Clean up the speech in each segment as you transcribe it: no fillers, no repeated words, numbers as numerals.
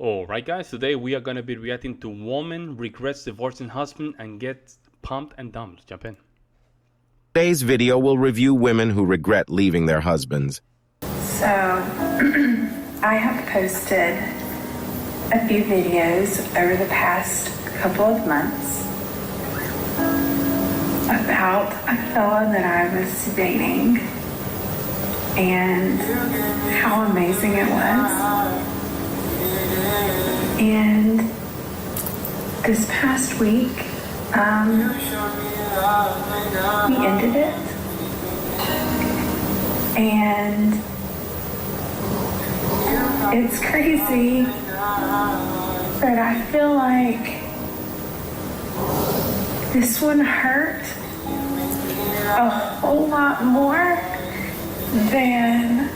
Alright guys, today we are gonna be reacting to woman regrets divorcing husband and gets pumped and dumped. Jump in. Today's video will review women who regret leaving their husbands. So, I have posted a few videos over the past couple of months about a fella that I was dating and how amazing it was. And this past week, we ended it. And it's crazy, but I feel like this one hurt a whole lot more than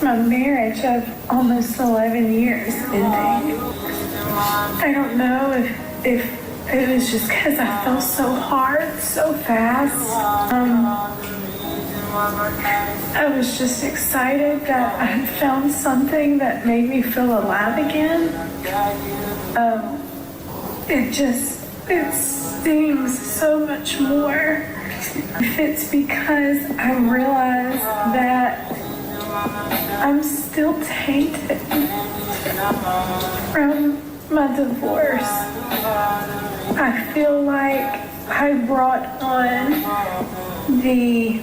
my marriage of almost 11 years ending. I don't know if it was just because I fell so hard, so fast. I was just excited that I had found something that made me feel alive again. It stings so much more. If it's because I realize that I'm still tainted from my divorce. I feel like I brought on the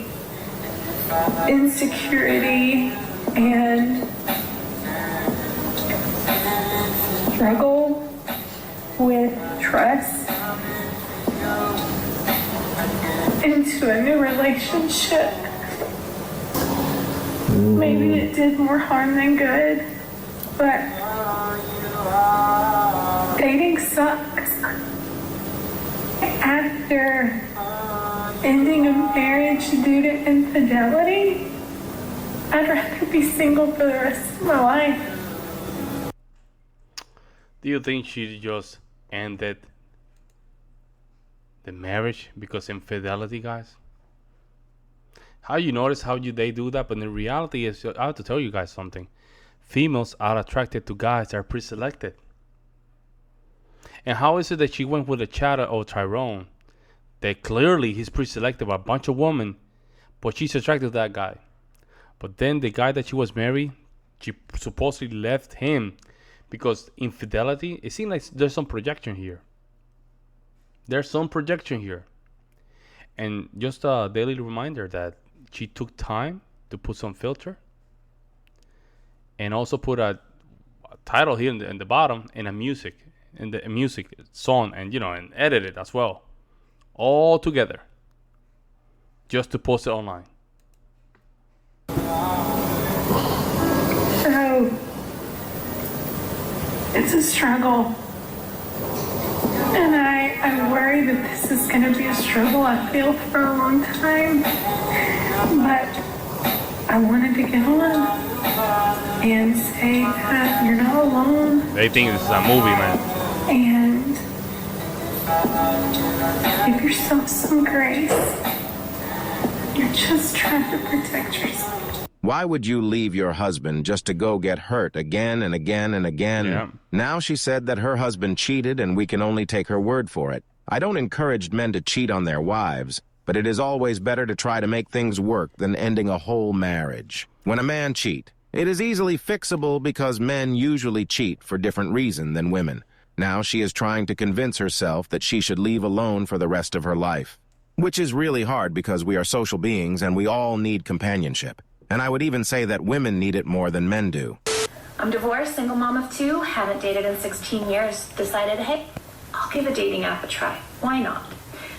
insecurity and struggle with trust into a new relationship. Maybe it did more harm than good, but dating sucks. After ending a marriage due to infidelity, I'd rather be single for the rest of my life. Do you think she just ended the marriage because infidelity, guys? How you notice they do that, but in reality is, I have to tell you guys something. Females are attracted to guys that are pre-selected. And how is it that she went with a chatter or Tyrone that clearly he's pre-selected by a bunch of women, but she's attracted to that guy? But then the guy that she was married, she supposedly left him because infidelity. It seems like there's some projection here. There's some projection here. And just a daily reminder that she took time to put some filter and also put a title here in the bottom and a music song, and and edit it as well, all together, just to post it online. So it's a struggle, and I worry that this is going to be a struggle I feel for a long time, but I wanted to get on and say that you're not alone. They think this is a movie, man. And give yourself some grace. You're just trying to protect yourself. Why would you leave your husband just to go get hurt again and again and again? Yeah. Now she said that her husband cheated and we can only take her word for it. I don't encourage men to cheat on their wives, but it is always better to try to make things work than ending a whole marriage. When a man cheats, it is easily fixable because men usually cheat for different reasons than women. Now she is trying to convince herself that she should leave alone for the rest of her life, which is really hard because we are social beings and we all need companionship. And I would even say that women need it more than men do. I'm divorced, single mom of 2, haven't dated in 16 years, decided, hey, I'll give a dating app a try. Why not?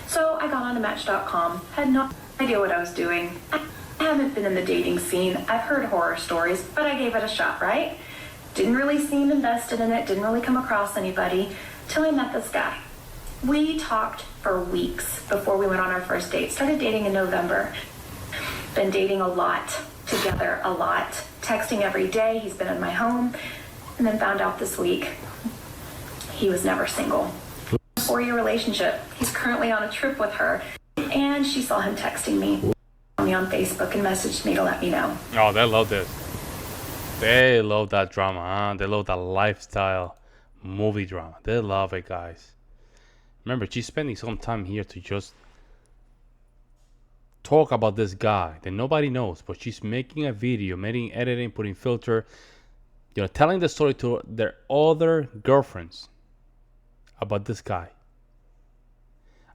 So I got onto Match.com, had no idea what I was doing. I haven't been in the dating scene. I've heard horror stories, but I gave it a shot, right? Didn't really seem invested in it, didn't really come across anybody, till I met this guy. We talked for weeks before we went on our first date. Started dating in November. Been dating a lot, together a lot, texting every day. He's been in my home, and then found out this week he was never single. 4-year relationship. He's currently on a trip with her, and she saw him texting me on Facebook and messaged me to let me know. Oh, they love this. They love that drama, huh? They love that lifestyle movie drama. They love it, guys. Remember, she's spending some time here to just talk about this guy that nobody knows, but she's making a video, making editing, putting filter, telling the story to their other girlfriends about this guy.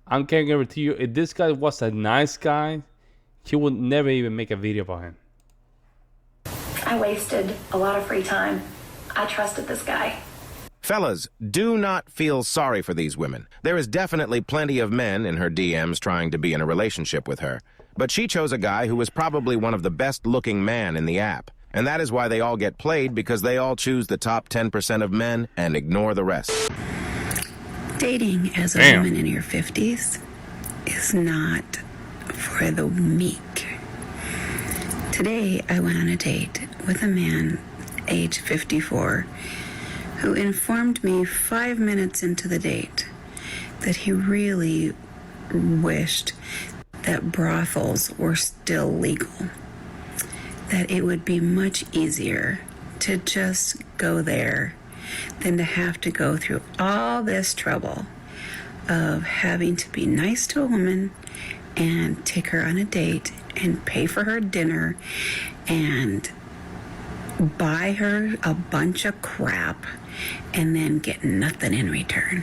I can guarantee you, if this guy was a nice guy, she would never even make a video about him. I wasted a lot of free time. I trusted this guy. Fellas, do not feel sorry for these women. There is definitely plenty of men in her DMs trying to be in a relationship with her. But she chose a guy who was probably one of the best-looking men in the app. And that is why they all get played, because they all choose the top 10% of men and ignore the rest. Dating as a woman in your 50s is not for the meek. Today, I went on a date with a man, age 54, who informed me 5 minutes into the date that he really wished that brothels were still legal, that it would be much easier to just go there than to have to go through all this trouble of having to be nice to a woman and take her on a date and pay for her dinner and buy her a bunch of crap and then get nothing in return.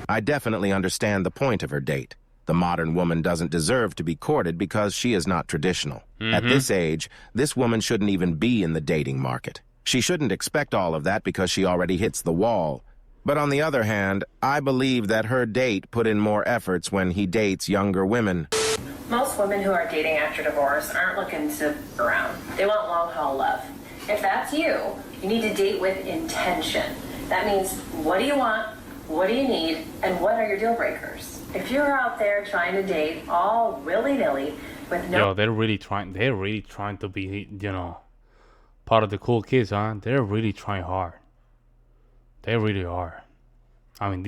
I definitely understand the point of her date. The modern woman doesn't deserve to be courted because she is not traditional. At this age, this woman shouldn't even be in the dating market. She shouldn't expect all of that because she already hits the wall. But on the other hand, I believe that her date put in more efforts when he dates younger women. Most women who are dating after divorce aren't looking to around. They want long-haul love. If that's you, you need to date with intention. That means, what do you want, what do you need, and what are your deal breakers? If you're out there trying to date all willy-nilly with no... Yo, they're really trying to be, part of the cool kids, huh? They're really trying hard. They really are. I mean,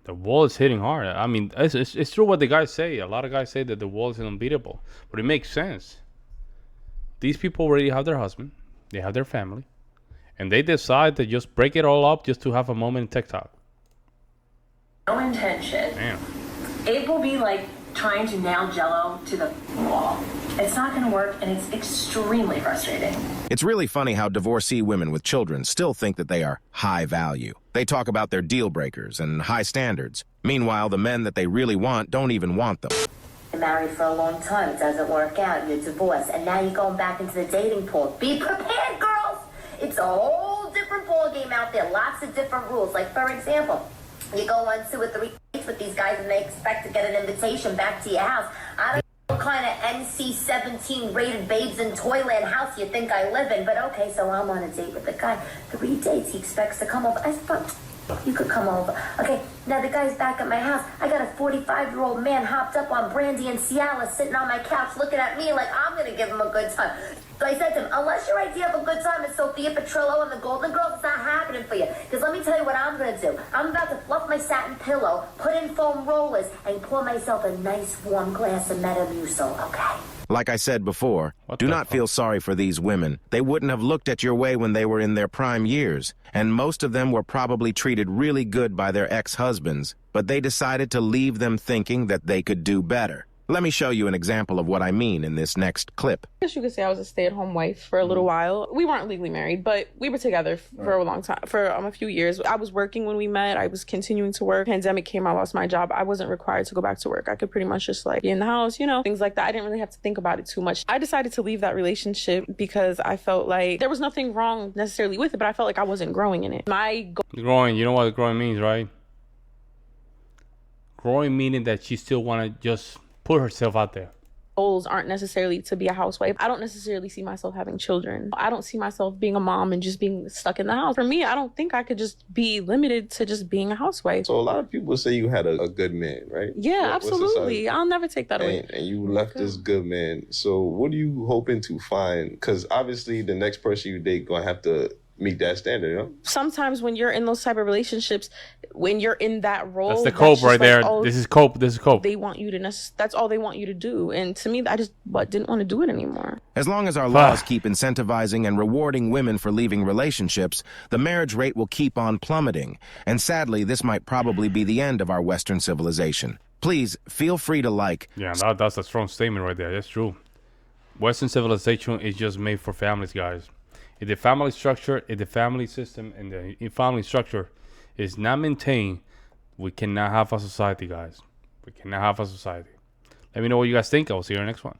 the wall is hitting hard. I mean, it's true what the guys say. A lot of guys say that the wall is unbeatable. But it makes sense. These people already have their husband. They have their family. And they decide to just break it all up just to have a moment in TikTok. No intention. Damn. It will be like trying to nail Jell-O to the wall. It's not going to work, and it's extremely frustrating. It's really funny how divorcee women with children still think that they are high value. They talk about their deal breakers and high standards. Meanwhile, the men that they really want don't even want them. You're married for a long time, it doesn't work out, you're divorced, and now you're going back into the dating pool. Be prepared, girls! It's a whole different ball game out there, lots of different rules. Like, for example, you go on 2 or 3 dates with these guys and they expect to get an invitation back to your house. I don't know what kind of NC-17 rated babes in Toyland house you think I live in, but okay, so I'm on a date with the guy. 3 dates, he expects to come over. I said, you could come over. Okay, now the guy's back at my house. I got a 45-year-old man hopped up on brandy and Cialis sitting on my couch looking at me like I'm going to give him a good time. So I said to him, unless your idea of a good time is Sophia Petrillo and the Golden Girls, it's not happening for you. Because let me tell you what I'm going to do. I'm about to fluff my satin pillow, put in foam rollers, and pour myself a nice warm glass of Metamucil, okay? Like I said before, do not feel sorry for these women. They wouldn't have looked at your way when they were in their prime years, and most of them were probably treated really good by their ex-husbands, but they decided to leave them thinking that they could do better. Let me show you an example of what I mean in this next clip. I guess you could say I was a stay-at-home wife for a little while. We weren't legally married, but we were together for a long time, for a few years. I was working when we met. I was continuing to work. Pandemic came, I lost my job. I wasn't required to go back to work. I could pretty much just be in the house, things like that. I didn't really have to think about it too much. I decided to leave that relationship because I felt like there was nothing wrong necessarily with it, but I felt like I wasn't growing in it. Growing, you know what growing means, right? Growing meaning that she still want to just put herself out there. Goals aren't necessarily to be a housewife. I don't necessarily see myself having children. I don't see myself being a mom and just being stuck in the house. For me, I don't think I could just be limited to just being a housewife. So a lot of people say you had a good man, right? Yeah, absolutely. I'll never take that away. And you left this good man. So what are you hoping to find? Because obviously the next person you date gonna have to meet that standard, you know? Sometimes when you're in those type of relationships, when you're in that role, That's the cope right just there. oh, This is cope. This is cope. they want you to that's all they want you to do. And to me, I just didn't want to do it anymore. As long as our laws keep incentivizing and rewarding women for leaving relationships, the marriage rate will keep on plummeting. And sadly, this might probably be the end of our Western civilization. Please, feel free to like. Yeah, that's a strong statement right there. That's true. Western civilization is just made for families, guys. If the family structure, if the family system and the family structure is not maintained, we cannot have a society, guys. We cannot have a society. Let me know what you guys think. I will see you in the next one.